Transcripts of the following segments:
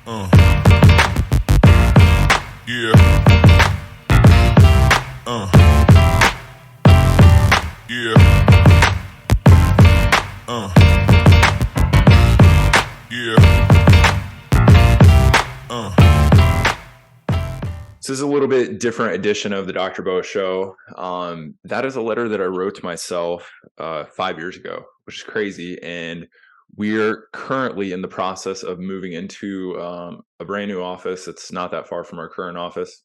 Uh, yeah. Yeah. Yeah. So this is a little bit different edition of the Dr. Beau Show. That is a letter that I wrote to myself 5 years ago, which is crazy. And we're currently in the process of moving into a brand new office. It's not that far from our current office.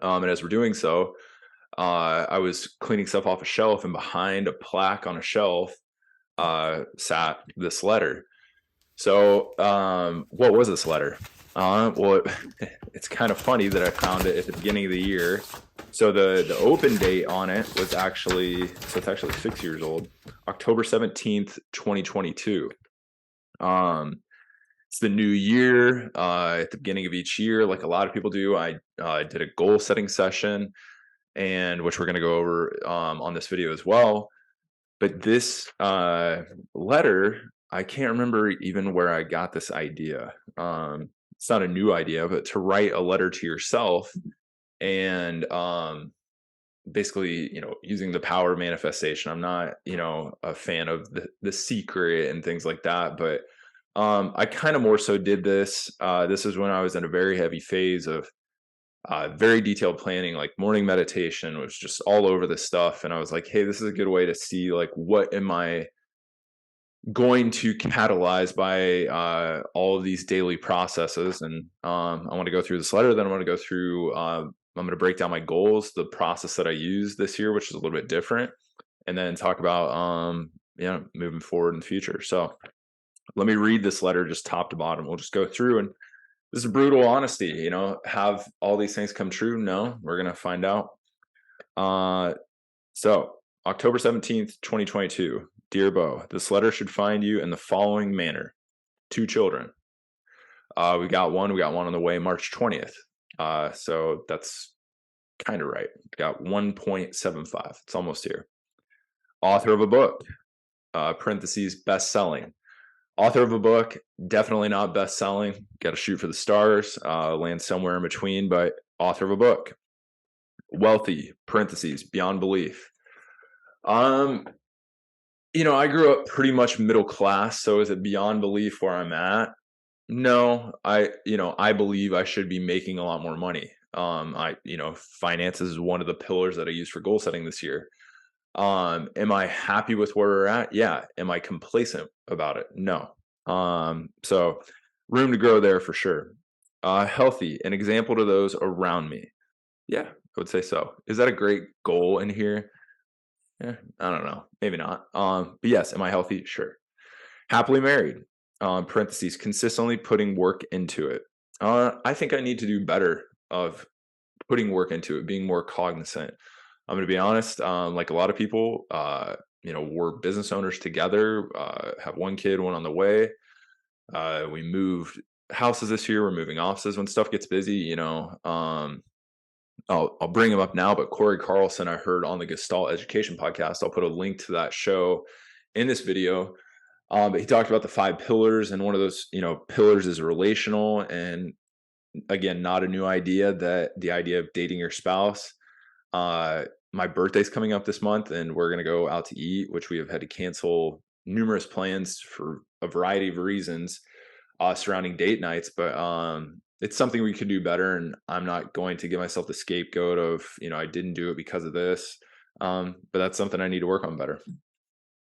And as we're doing so, I was cleaning stuff off a shelf, and behind a plaque on a shelf sat this letter. So, what was this letter? Well, it's kind of funny that I found it at the beginning of the year. So the open date on it was it's actually 6 years old, October 17th, 2022. It's the new year. At the beginning of each year, like a lot of people do, I did a goal setting session, and which we're going to go over on this video as well. But this letter, I can't remember even where I got this idea. It's not a new idea, but to write a letter to yourself and basically, using the power of manifestation. I'm not, a fan of the secret and things like that, but I kind of more so did this. This is when I was in a very heavy phase of very detailed planning, like morning meditation was just all over this stuff. And I was like, hey, this is a good way to see, like, what am I going to catalyze by all of these daily processes. And I want to go through this letter. Then I want to go through, I'm going to break down my goals, the process that I used this year, which is a little bit different, and then talk about, moving forward in the future. So let me read this letter just top to bottom. We'll just go through, and this is brutal honesty. Have all these things come true? No, we're going to find out. So October 17th, 2022. Dear Beau, this letter should find you in the following manner. 2 children. We got one on the way March 20th. So that's kind of right. Got 1.75. It's almost here. Author of a book, parentheses, best-selling. Author of a book, definitely not best-selling. Got to shoot for the stars, land somewhere in between, but author of a book. Wealthy, parentheses, beyond belief. I grew up pretty much middle class, so is it beyond belief where I'm at? No, I believe I should be making a lot more money. Finances is one of the pillars that I use for goal setting this year. Am I happy with where we're at? Yeah. Am I complacent about it? No. So room to grow there for sure. Healthy, an example to those around me. Yeah, I would say so. Is that a great goal in here? Yeah, I don't know. Maybe not. But yes, am I healthy? Sure. Happily married. Parentheses, consistently putting work into it. I think I need to do better of putting work into it, being more cognizant. I'm going to be honest. Like a lot of people, we're business owners together. Have one kid, one on the way. We moved houses this year. We're moving offices. When stuff gets busy, I'll bring him up now, but Corey Carlson, I heard on the Gestalt Education podcast. I'll put a link to that show in this video. But he talked about the 5 pillars, and one of those, pillars is relational. And again, not a new idea, that the idea of dating your spouse. My birthday's coming up this month, and we're going to go out to eat, which we have had to cancel numerous plans for a variety of reasons surrounding date nights. But it's something we could do better, and I'm not going to give myself the scapegoat of, I didn't do it because of this. But that's something I need to work on better.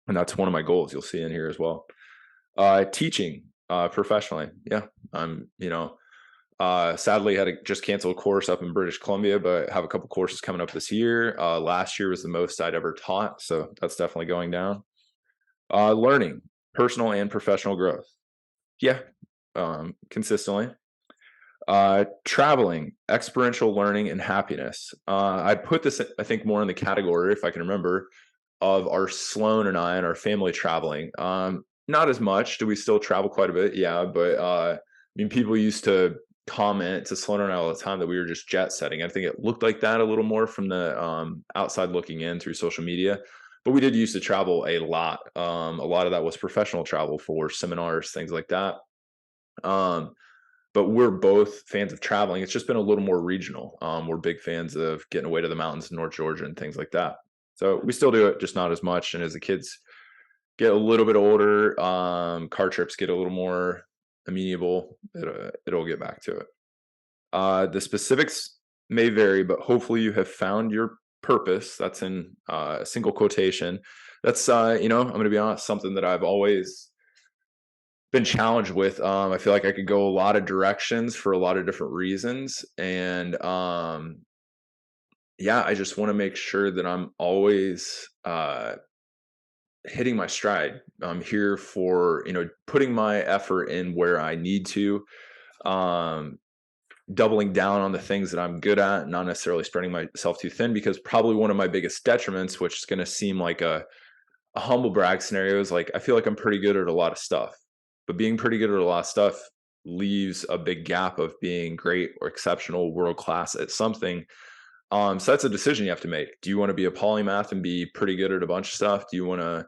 And that's one of my goals. You'll see in here as well. Teaching professionally. Yeah. I'm, sadly had to just cancel a course up in British Columbia, but have a couple courses coming up this year. Last year was the most I'd ever taught. So that's definitely going down. Learning, personal and professional growth. Yeah. Consistently. Traveling, experiential learning, and happiness. I'd put this, I think, more in the category, if I can remember, of our Sloan and I and our family traveling. Not as much. Do we still travel quite a bit? Yeah, but people used to comment to Sloan and I all the time that we were just jet setting. I think it looked like that a little more from the outside looking in through social media. But we did used to travel a lot. A lot of that was professional travel for seminars, things like that. but we're both fans of traveling. It's just been a little more regional. We're big fans of getting away to the mountains in North Georgia and things like that. So we still do it, just not as much. And as the kids get a little bit older, car trips get a little more amenable, it'll get back to it. The specifics may vary, but hopefully you have found your purpose. That's in a single quotation. That's, I'm going to be honest, something that I've always been challenged with. I feel like I could go a lot of directions for a lot of different reasons. And yeah, I just want to make sure that I'm always hitting my stride. I'm here for, putting my effort in where I need to. Um, Doubling down on the things that I'm good at, not necessarily spreading myself too thin, because probably one of my biggest detriments, which is going to seem like a humble brag scenario, is like I feel like I'm pretty good at a lot of stuff, but being pretty good at a lot of stuff leaves a big gap of being great or exceptional, world class at something. So that's a decision you have to make. Do you want to be a polymath and be pretty good at a bunch of stuff? Do you want to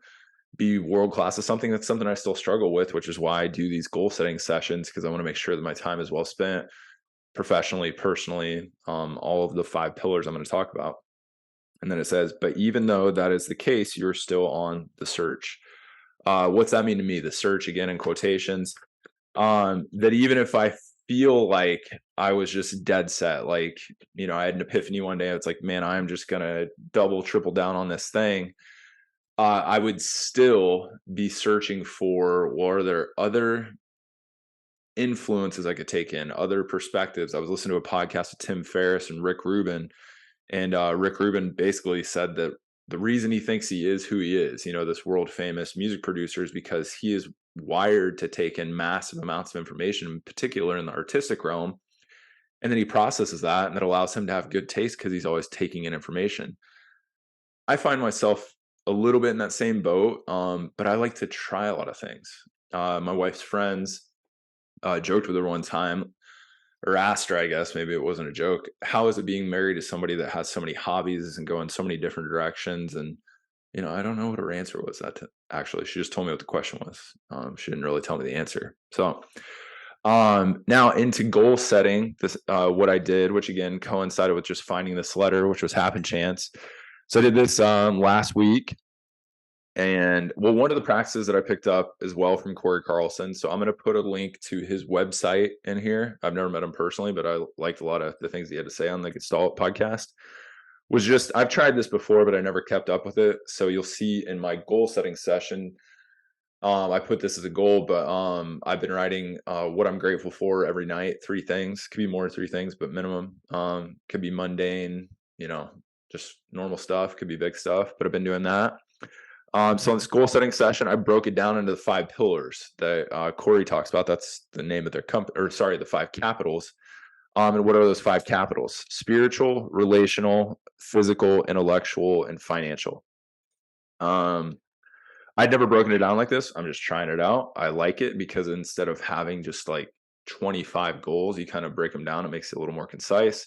be world class at something? That's something I still struggle with, which is why I do these goal setting sessions, because I want to make sure that my time is well spent professionally, personally, all of the 5 pillars I'm going to talk about. And then it says, but even though that is the case, you're still on the search. What's that mean to me? The search, again, in quotations, that even if I feel like I was just dead set, like, I had an epiphany one day. It's like, man, I'm just going to double, triple down on this thing. I would still be searching for, well, are there other influences I could take in, other perspectives? I was listening to a podcast with Tim Ferriss and Rick Rubin, and Rick Rubin basically said that the reason he thinks he is who he is, this world famous music producer, is because he is wired to take in massive amounts of information, in particular in the artistic realm. And then he processes that, and that allows him to have good taste because he's always taking in information. I find myself a little bit in that same boat, but I like to try a lot of things. My wife's friends joked with her one time, or asked her, I guess, maybe it wasn't a joke, how is it being married to somebody that has so many hobbies and go in so many different directions? And, I don't know what her answer was actually. She just told me what the question was. She didn't really tell me the answer. So now into goal setting, this what I did, which again coincided with just finding this letter, which was happen chance. So I did this last week. And well, one of the practices that I picked up as well from Corey Carlson. So I'm going to put a link to his website in here. I've never met him personally, but I liked a lot of the things he had to say on the Gestalt podcast. I've tried this before, but I never kept up with it. So you'll see in my goal setting session, I put this as a goal, but I've been writing what I'm grateful for every night. 3 things, could be more than 3 things, but minimum. Could be mundane, just normal stuff, could be big stuff, but I've been doing that. So in this goal setting session, I broke it down into the 5 pillars that Corey talks about. That's the name of their company, or sorry, the 5 capitals. And what are those 5 capitals? Spiritual, relational, physical, intellectual, and financial. I'd never broken it down like this. I'm just trying it out. I like it because instead of having just like 25 goals, you kind of break them down. It makes it a little more concise.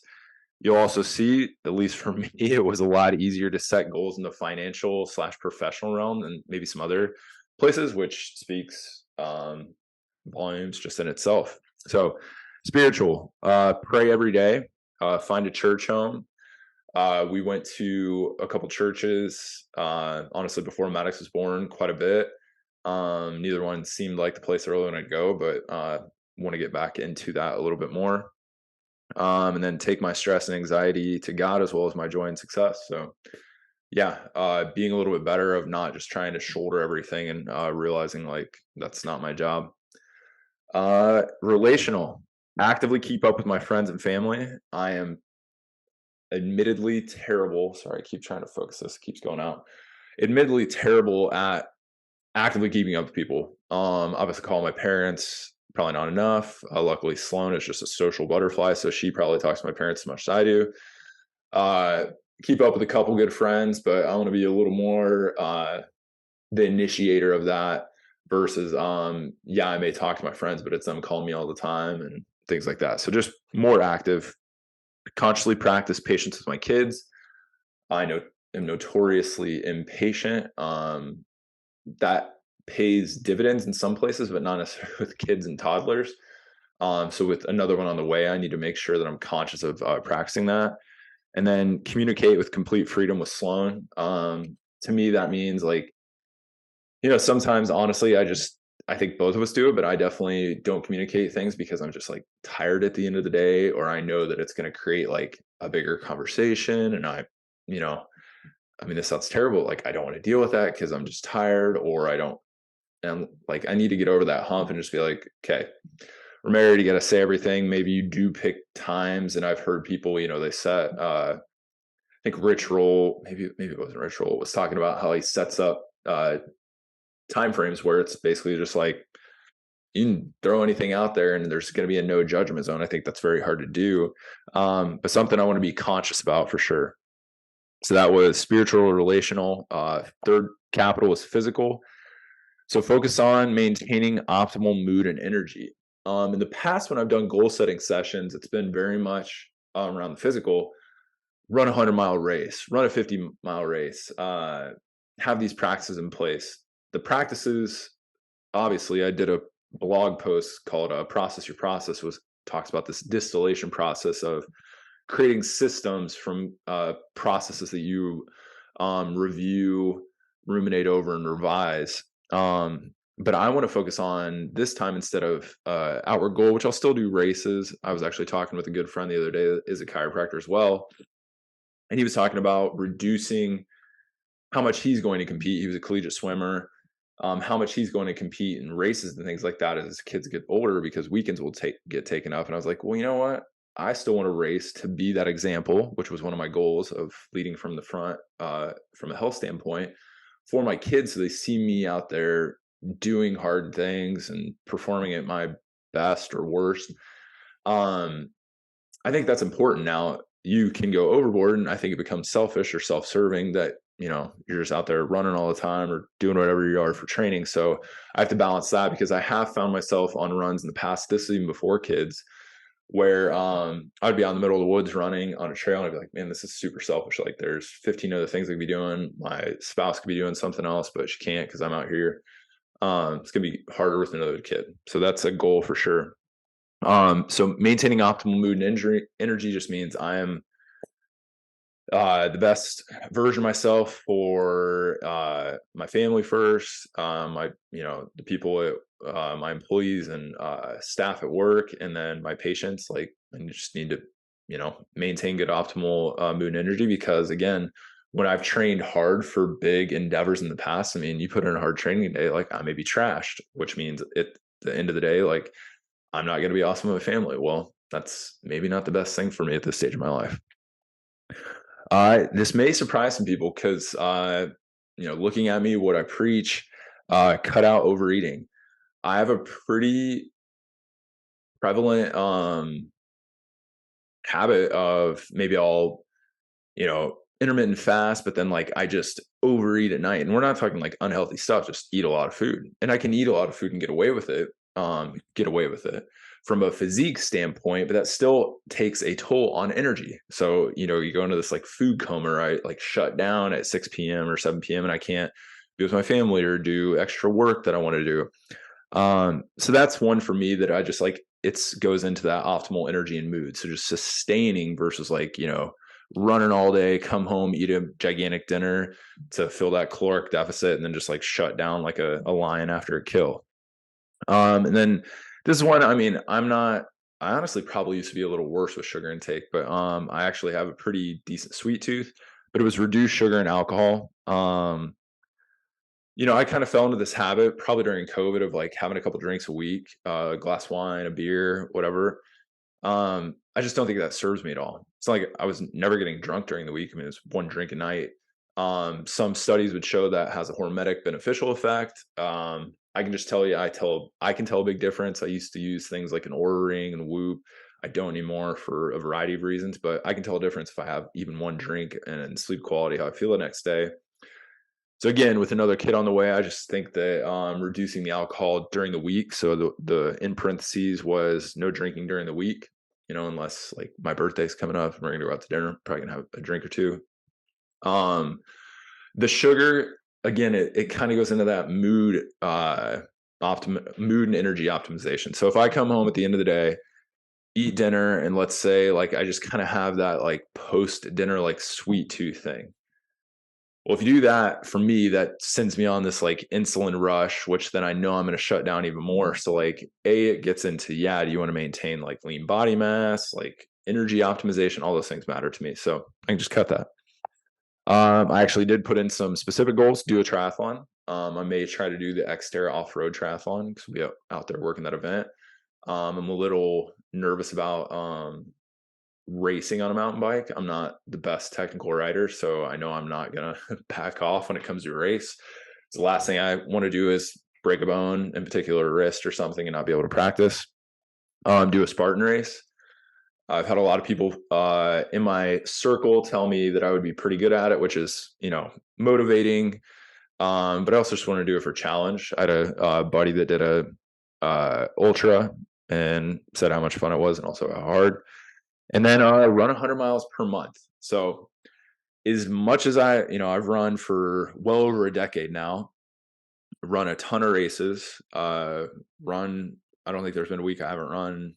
You'll also see, at least for me, it was a lot easier to set goals in the financial/professional realm than maybe some other places, which speaks volumes just in itself. So spiritual, pray every day, find a church home. We went to a couple churches, honestly, before Maddox was born, quite a bit. Neither one seemed like the place I really want to go, but want to get back into that a little bit more. And then take my stress and anxiety to God as well as my joy and success. So yeah, being a little bit better of not just trying to shoulder everything and realizing like that's not my job. Relational, actively keep up with my friends and family. I am admittedly terrible. Sorry, I keep trying to focus this. It keeps going out. Admittedly terrible at actively keeping up with people. Obviously call my parents, probably not enough. Luckily, Sloan is just a social butterfly, so she probably talks to my parents as much as I do. Keep up with a couple good friends, but I want to be a little more the initiator of that versus, yeah, I may talk to my friends, but it's them calling me all the time and things like that. So just more active, consciously practice patience with my kids. I know am notoriously impatient. That pays dividends in some places, but not necessarily with kids and toddlers. So with another one on the way, I need to make sure that I'm conscious of practicing that. And then communicate with complete freedom with Sloan. To me, that means like, sometimes honestly, I think both of us do it, but I definitely don't communicate things because I'm just like tired at the end of the day, or I know that it's going to create like a bigger conversation. And you know, I mean, this sounds terrible. Like, I don't want to deal with that because I'm just tired, or I don't, and like, I need to get over that hump and just be like, okay, we're married. You got to say everything. Maybe you do pick times. And I've heard people, they set, I think Rich Roll, maybe it wasn't Rich Roll, was talking about how he sets up time frames where it's basically just like you can throw anything out there and there's going to be a no judgment zone. I think that's very hard to do, but something I want to be conscious about for sure. So that was spiritual, relational. Third capital was physical. So focus on maintaining optimal mood and energy. In the past, when I've done goal setting sessions, it's been very much around the physical. Run a 100-mile race, run a 50-mile race, have these practices in place. The practices, obviously, I did a blog post called Process Your Process, was talks about this distillation process of creating systems from processes that you review, ruminate over, and revise. But I want to focus on this time instead of outward goal, which I'll still do races. I was actually talking with a good friend the other day that is a chiropractor as well. And he was talking about reducing how much he's going to compete. He was a collegiate swimmer. How much he's going to compete in races and things like that as his kids get older, because weekends will get taken up. And I was like, well, you know what? I still want to race to be that example, which was one of my goals of leading from the front from a health standpoint for my kids. So they see me out there doing hard things and performing at my best or worst. I think that's important. Now, you can go overboard, and I think it becomes selfish or self-serving that, you're just out there running all the time or doing whatever you are for training. So I have to balance that, because I have found myself on runs in the past, this is even before kids, where I'd be out in the middle of the woods running on a trail and I'd be like, man, this is super selfish. Like, there's 15 other things I could be doing. My spouse could be doing something else, but she can't because I'm out here. It's gonna be harder with another kid. So that's a goal for sure. So maintaining optimal mood and energy just means I am the best version of myself for my family first, the people at my employees and staff at work, and then my patients. Like, I just need to, maintain good optimal mood and energy, because again, when I've trained hard for big endeavors in the past, I mean, you put in a hard training day, like, I may be trashed, which means at the end of the day, like, I'm not going to be awesome with my family. Well, that's maybe not the best thing for me at this stage of my life. This may surprise some people because, looking at me, what I preach, cut out overeating. I have a pretty prevalent habit of maybe I'll, intermittent fast, but then like I just overeat at night. And we're not talking like unhealthy stuff, just eat a lot of food. And I can eat a lot of food and get away with it. From a physique standpoint, but that still takes a toll on energy. So, you go into this like food coma, right? Like, shut down at 6 p.m. or 7 p.m. and I can't be with my family or do extra work that I want to do. So that's one for me that I just like, goes into that optimal energy and mood. So just sustaining versus like, running all day, come home, eat a gigantic dinner to fill that caloric deficit, and then just like shut down like a lion after a kill. And then this is one, I mean, I honestly probably used to be a little worse with sugar intake, but I actually have a pretty decent sweet tooth, but it was reduced sugar and alcohol. I kind of fell into this habit probably during COVID of like having a couple drinks a week, a glass of wine, a beer, whatever. I just don't think that serves me at all. It's not like I was never getting drunk during the week. I mean, it's one drink a night. Some studies would show that has a hormetic beneficial effect. I can just tell you, I can tell a big difference. I used to use things like an Oura Ring and Whoop. I don't anymore for a variety of reasons, but I can tell a difference if I have even one drink, and sleep quality, how I feel the next day. So again, with another kid on the way, I just think that reducing the alcohol during the week. So the in parentheses was no drinking during the week, unless like my birthday's coming up and we're gonna go out to dinner, probably gonna have a drink or two. The sugar, again, it kind of goes into that mood mood and energy optimization. So if I come home at the end of the day, eat dinner, and let's say like I just kind of have that like post dinner like sweet tooth thing. Well, if you do that, for me, that sends me on this like insulin rush, which then I know I'm going to shut down even more. So like it gets into, yeah, do you want to maintain like lean body mass, like energy optimization, all those things matter to me. So I can just cut that. I actually did put in some specific goals, do a triathlon. I may try to do the Xterra off-road triathlon because we'll be out there working that event. I'm a little nervous about racing on a mountain bike. I'm not the best technical rider, so I know I'm not gonna back off when it comes to a race. So the last thing I want to do is break a bone, in particular a wrist or something, and not be able to practice. Do a Spartan race. I've had a lot of people in my circle tell me that I would be pretty good at it, which is, motivating. But I also just want to do it for challenge. I had a buddy that did a ultra and said how much fun it was and also how hard. And then run 100 miles per month. So as much as I've run for well over a decade now, run a ton of races, I don't think there's been a week I haven't run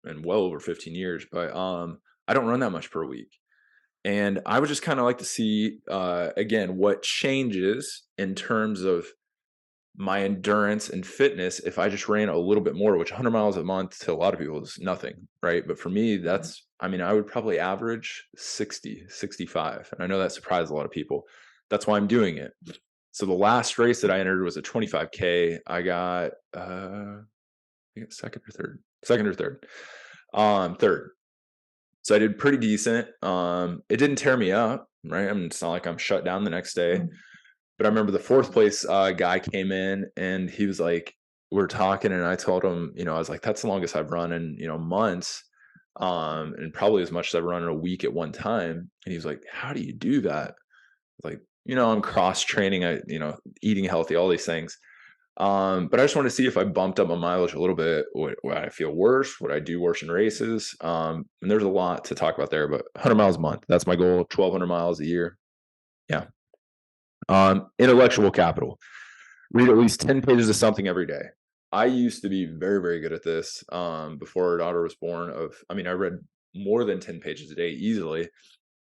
in well over 15 years, but I don't run that much per week. And I would just kind of like to see, again, what changes in terms of my endurance and fitness if I just ran a little bit more, which 100 miles a month to a lot of people is nothing, right? But for me, I would probably average 60, 65. And I know that surprised a lot of people. That's why I'm doing it. So the last race that I entered was a 25K. I got, second or third. Third. So I did pretty decent. It didn't tear me up, right? It's not like I'm shut down the next day. But I remember the fourth place guy came in and he was like, we're talking, and I told him, I was like, that's the longest I've run in, months. And probably as much as I've run in a week at one time. And he was like, how do you do that? Like, I'm cross training, eating healthy, all these things. But I just wanted to see if I bumped up my mileage a little bit, would I feel worse? Would I do worse in races? And there's a lot to talk about there, but 100 miles a month, that's my goal. 1,200 miles a year. Yeah. Intellectual capital. Read at least 10 pages of something every day. I used to be very, very good at this before our daughter was born. I read more than 10 pages a day easily.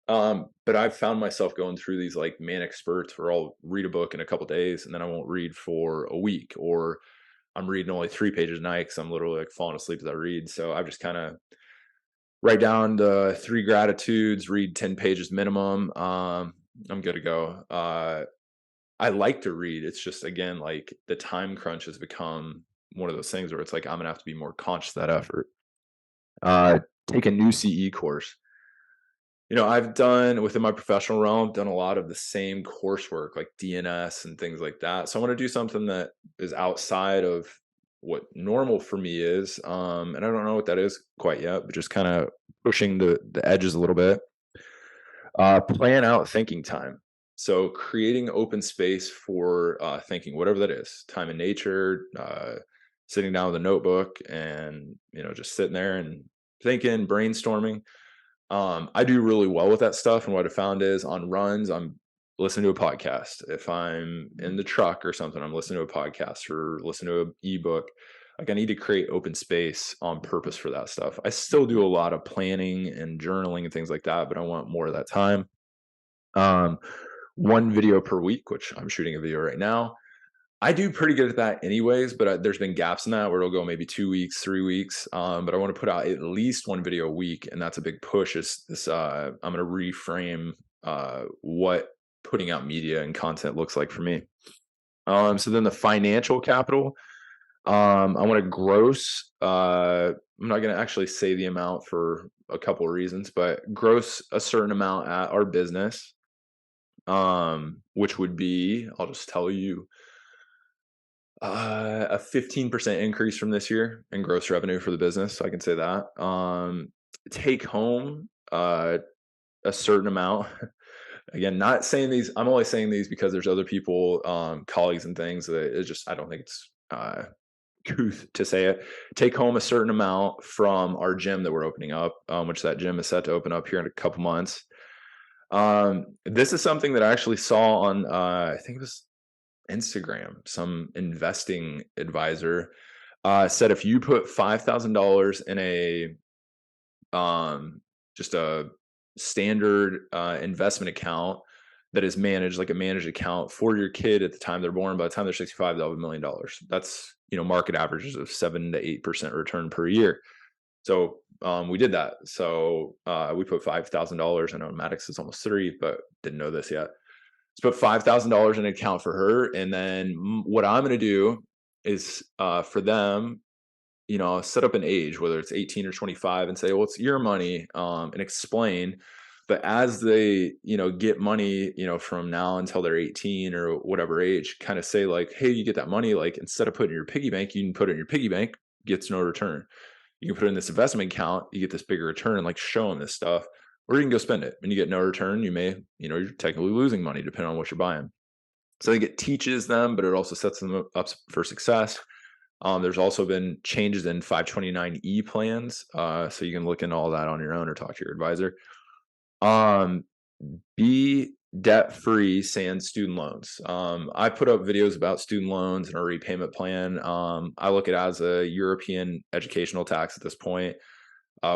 But I've found myself going through these like manic spurts where I'll read a book in a couple days and then I won't read for a week, or I'm reading only 3 pages a night because I'm literally like falling asleep as I read. So I've just kind of write down the 3 gratitudes, read 10 pages minimum. I'm good to go. I like to read. It's just, again, like the time crunch has become one of those things where it's like, I'm gonna have to be more conscious of that effort. Take a new CE course. I've done within my professional realm, done a lot of the same coursework like DNS and things like that. So I want to do something that is outside of what normal for me is. And I don't know what that is quite yet, but just kind of pushing the edges a little bit. Plan out thinking time. So creating open space for thinking, whatever that is, time in nature, sitting down with a notebook and, just sitting there and thinking, brainstorming. I do really well with that stuff. And what I found is on runs, I'm listening to a podcast. If I'm in the truck or something, I'm listening to a podcast or listening to an ebook. Like I need to create open space on purpose for that stuff. I still do a lot of planning and journaling and things like that, but I want more of that time. 1 video per week, which I'm shooting a video right now. I do pretty good at that anyways, but there's been gaps in that where it'll go maybe 2 weeks, 3 weeks. But I want to put out at least 1 video a week. And that's a big push is this, I'm going to reframe what putting out media and content looks like for me. So then the financial capital, I want to gross, I'm not going to actually say the amount for a couple of reasons, but gross a certain amount at our business, which would be, I'll just tell you, a 15% increase from this year in gross revenue for the business. So I can say that. Take home a certain amount. Again, not saying these, I'm only saying these because there's other people, colleagues and things that I don't think it's truth to say it. Take home a certain amount from our gym that we're opening up, which that gym is set to open up here in a couple months. This is something that I actually saw on, I think it was Instagram, some investing advisor said if you put $5,000 in a just a standard investment account that is managed like a managed account for your kid at the time they're born, by the time they're 65, they'll have $1 million. That's market averages of 7 to 8% return per year. So we did that. So we put $5,000. I know Maddox is almost 3, but didn't know this yet. Let's put $5,000 in an account for her, and then what I'm going to do is for them, set up an age, whether it's 18 or 25, and say, well, it's your money, and explain. But as they, get money, from now until they're 18 or whatever age, kind of say like, hey, you get that money, like instead of putting it in your piggy bank, you can put it in your piggy bank, gets no return. You can put it in this investment account, you get this bigger return, and like show them this stuff, or you can go spend it and you get no return. You may, you're technically losing money depending on what you're buying. So I think it teaches them, but it also sets them up for success. There's also been changes in 529E plans. So you can look into all that on your own or talk to your advisor. Be debt-free sans student loans. I put up videos about student loans and a repayment plan. I look at it as a European educational tax at this point.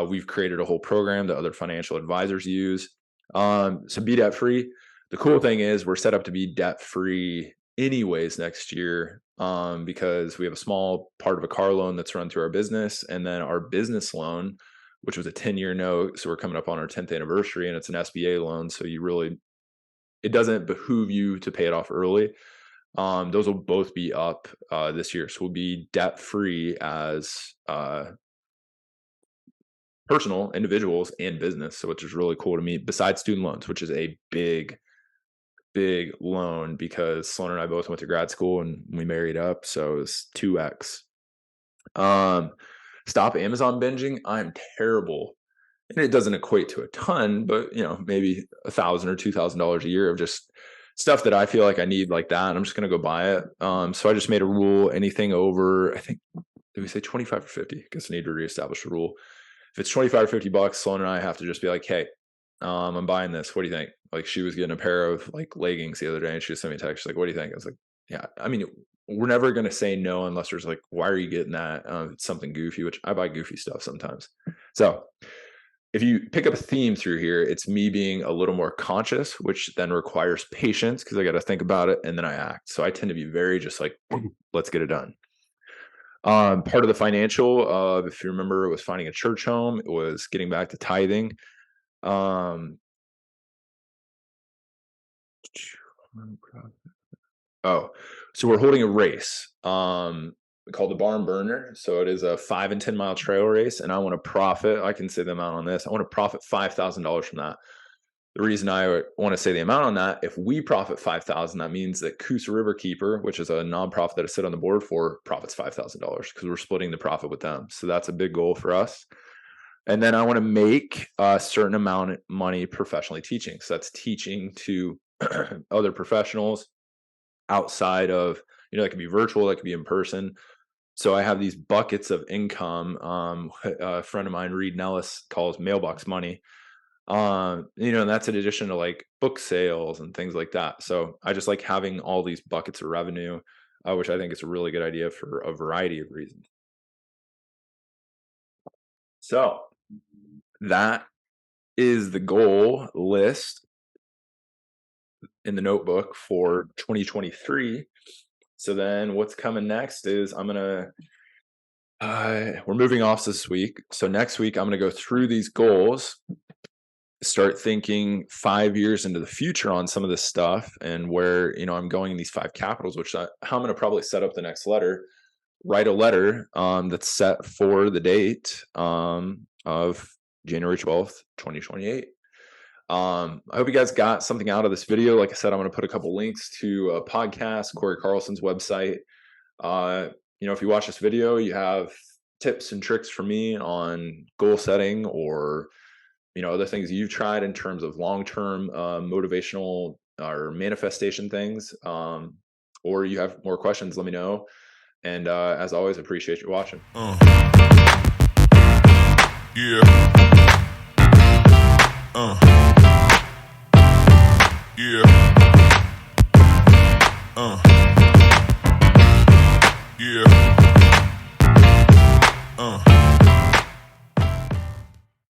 We've created a whole program that other financial advisors use. So be debt-free. The cool thing is we're set up to be debt-free anyways next year, because we have a small part of a car loan that's run through our business, and then our business loan, which was a 10-year note. So we're coming up on our 10th anniversary, and it's an SBA loan. So it doesn't behoove you to pay it off early. Those will both be up this year. So we'll be debt-free as personal individuals and business. So which is really cool to me, besides student loans, which is a big loan, because Sloan and I both went to grad school and we married up. So it's 2x. Stop Amazon binging. I'm terrible. And it doesn't equate to a ton, but maybe $1,000 or $2,000 a year of just stuff that I feel like I need like that. And I'm just going to go buy it. So I just made a rule, anything over, I think, did we say 25 or 50? I guess I need to reestablish a rule. If it's 25 or $50, Sloan and I have to just be like, hey, I'm buying this. What do you think? Like, she was getting a pair of like leggings the other day, and she sent me a text. She's like, what do you think? I was like, yeah, I mean, we're never going to say no unless there's like, why are you getting that? It's something goofy, which I buy goofy stuff sometimes. So if you pick up a theme through here, it's me being a little more conscious, which then requires patience because I got to think about it and then I act. So I tend to be very just like, let's get it done. Part of the financial, if you remember, it was finding a church home. It was getting back to tithing. So we're holding a race called the Barn Burner. So it is a 5 and 10 mile trail race, and I want to profit. I can say the amount on this. I want to profit $5,000 from that. The reason I want to say the amount on that, if we profit $5,000, that means that Coosa Riverkeeper, which is a nonprofit that I sit on the board for, profits $5,000 because we're splitting the profit with them. So that's a big goal for us. And then I want to make a certain amount of money professionally teaching. So that's teaching to other professionals outside of, that could be virtual, that could be in person. So I have these buckets of income. A friend of mine, Reed Nellis, calls mailbox money. And that's in addition to like book sales and things like that. So I just like having all these buckets of revenue, which I think is a really good idea for a variety of reasons. So that is the goal list in the notebook for 2023. So then what's coming next is we're moving office this week. So next week, I'm going to go through these goals, start thinking 5 years into the future on some of this stuff and where, I'm going in these 5 capitals, how I'm going to probably set up the next letter, write a letter that's set for the date of January 12th, 2028. I hope you guys got something out of this video. Like I said, I'm going to put a couple links to a podcast, Corey Carlson's website. If you watch this video, you have tips and tricks for me on goal setting or, other things you've tried in terms of long-term motivational or manifestation things. Or you have more questions, let me know. And as always, appreciate you watching. Yeah.